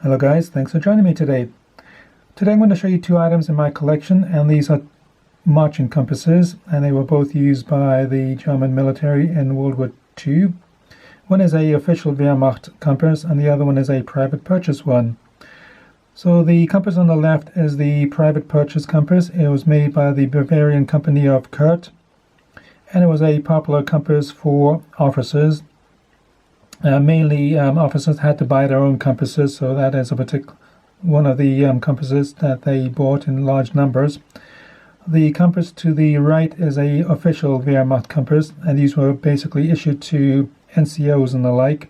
Hello guys, thanks for joining me today. Today I'm going to show you two items in my collection, and these are marching compasses, and they were both used by the German military in World War II. One is a official Wehrmacht compass and the other one is a private purchase one. So the compass on the left is the private purchase compass. It was made by the Bavarian company of Kurt, and it was a popular compass for officers. Mainly officers had to buy their own compasses, so that is one of the compasses that they bought in large numbers. The compass to the right is a official Wehrmacht compass, and these were basically issued to NCOs and the like.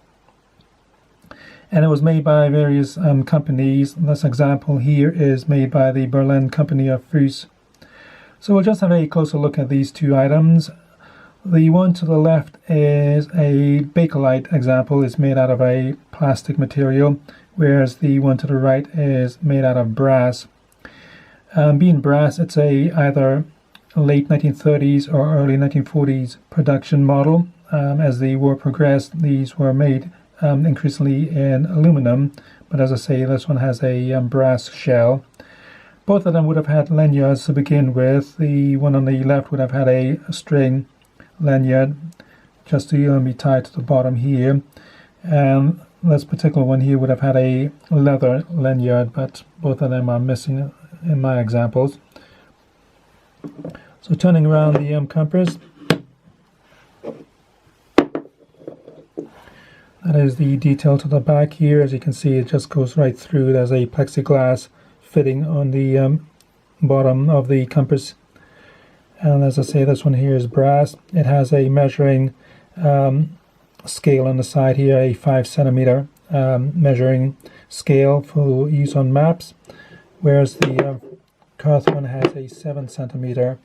And it was made by various companies. This example here is made by the Berlin company of Fuss. So we'll just have a closer look at these two items. The one to the left is a Bakelite example. It's made out of a plastic material, whereas the one to the right is made out of brass. Being brass, it's either late 1930s or early 1940s production model. As the war progressed, these were made increasingly in aluminum, but as I say, this one has a brass shell. Both of them would have had lanyards to begin with. The one on the left would have had a string lanyard just to be tied to the bottom here, and this particular one here would have had a leather lanyard, but both of them are missing in my examples. So turning around the compass, that is the detail to the back here. As you can see, it just goes right through. There's a plexiglass fitting on the bottom of the compass. And as I say, this one here is brass. It has a measuring scale on the side here, a 5 centimeter measuring scale for use on maps, whereas the Kurt one has a 7 centimeter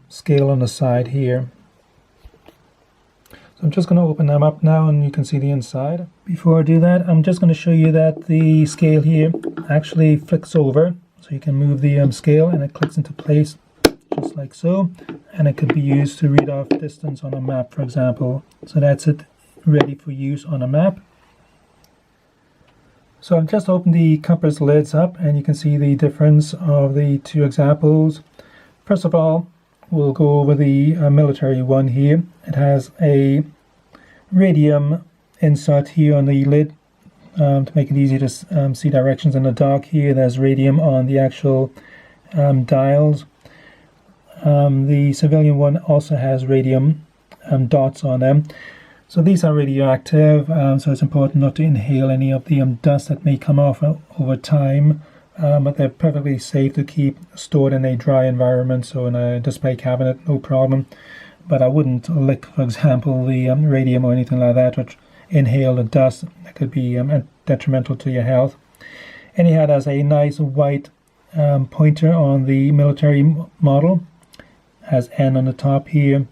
scale on the side here. So I'm just going to open them up now and you can see the inside. Before I do that, I'm just going to show you that the scale here actually flicks over. So you can move the scale and it clicks into place just like so, and it could be used to read off distance on a map, for example. So that's it, ready for use on a map. So I've just opened the compass lids up and you can see the difference of the two examples. First of all, we'll go over the military one here. It has a radium insert here on the lid to make it easy to see directions in the dark here. There's radium on the actual dials. The civilian one also has radium dots on them. So these are radioactive, so it's important not to inhale any of the dust that may come off over time. But they're perfectly safe to keep stored in a dry environment, so in a display cabinet, no problem. But I wouldn't lick, for example, the radium or anything like that, or inhale the dust. That could be detrimental to your health. Anyhow, it has a nice white pointer on the military model. Has N on the top here.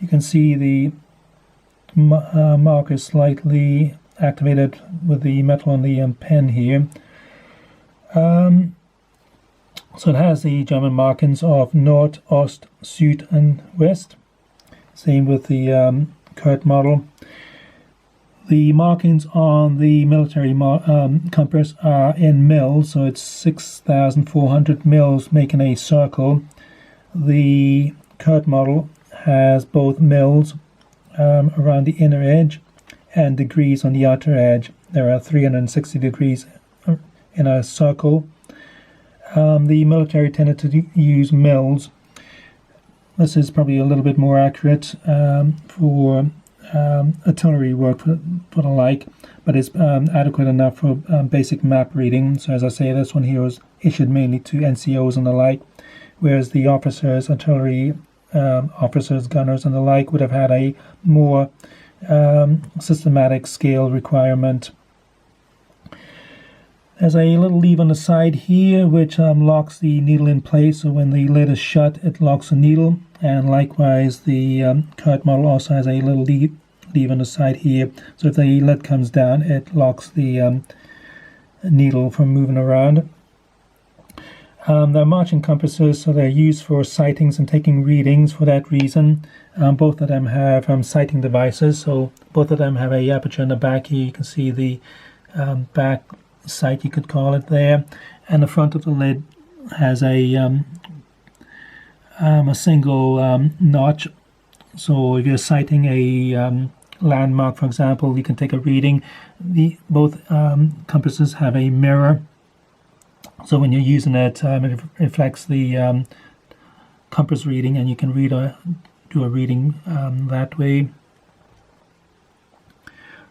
You can see the marker slightly activated with the metal on the pen here. So it has the German markings of Nord, Ost, Süd and West. Same with the Kurt model. The markings on the military compass are in mils, so it's 6,400 mils making a circle. The Kurt model has both mils around the inner edge and degrees on the outer edge. There are 360 degrees in a circle. The military tended to use mils. This is probably a little bit more accurate for artillery work for the like, but it's adequate enough for basic map reading. So as I say, this one here was issued mainly to NCOs and the like, whereas the officers, artillery officers, gunners and the like would have had a more systematic scale requirement. There's a little lever on the side here which locks the needle in place, so when the lid is shut it locks the needle, and likewise the Kurt model also has a little lever on the side here, so if the lid comes down it locks the needle from moving around. They're marching compasses, so they're used for sightings and taking readings for that reason. Both of them have sighting devices, so both of them have a aperture in the back here. You can see the back sight, you could call it there, and the front of the lid has a single notch. So if you're sighting a landmark, for example, you can take a reading. Both compasses have a mirror, so when you're using it, it reflects the compass reading, and you can do a reading that way.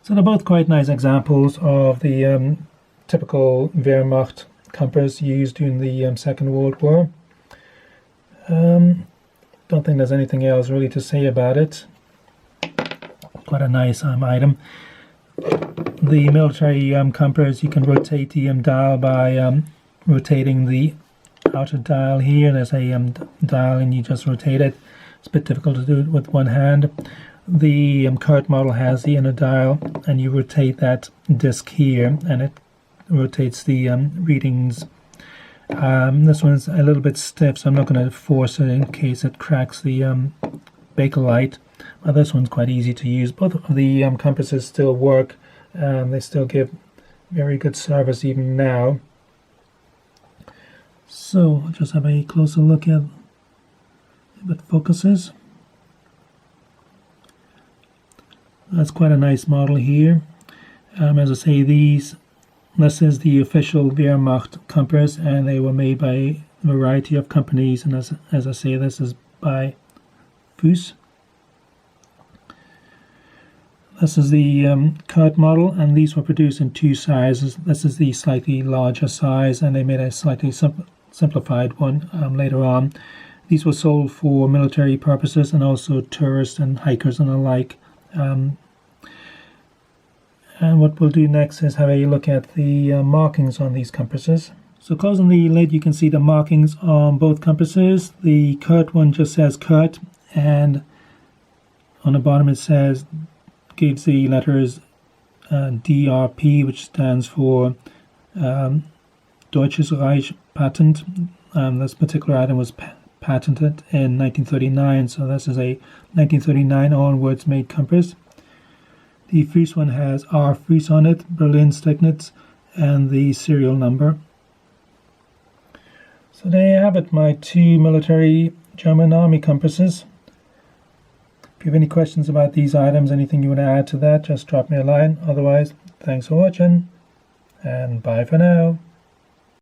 So they're both quite nice examples of the typical Wehrmacht compass used during the Second World War. Don't think there's anything else really to say about it. Quite a nice item. The military compass, you can rotate the dial by rotating the outer dial here. There's a dial and you just rotate it. It's a bit difficult to do it with one hand. The Kurt model has the inner dial, and you rotate that disc here and it rotates the readings. This one's a little bit stiff, so I'm not going to force it in case it cracks the Bakelite. But this one's quite easy to use. Both of the compasses still work. They still give very good service even now. So I'll just have a closer look at if it focuses. That's quite a nice model here. As I say, this is the official Wehrmacht compass, and they were made by a variety of companies, and as I say, this is by Fuss. This is the Kurt model, and these were produced in two sizes. This is the slightly larger size, and they made a slightly simplified one later on. These were sold for military purposes and also tourists and hikers and the like. And what we'll do next is have a look at the markings on these compasses. So closing the lid, you can see the markings on both compasses. The Kurt one just says Kurt, and on the bottom it gives the letters DRP, which stands for Deutsches Reich Patent. This particular item was patented in 1939, so this is a 1939 onwards made compass. The Fuss one has R Fuss on it, Berlin Stignitz, and the serial number. So there you have it, my two military German army compasses. If you have any questions about these items, anything you want to add to that, just drop me a line. Otherwise, thanks for watching, and bye for now.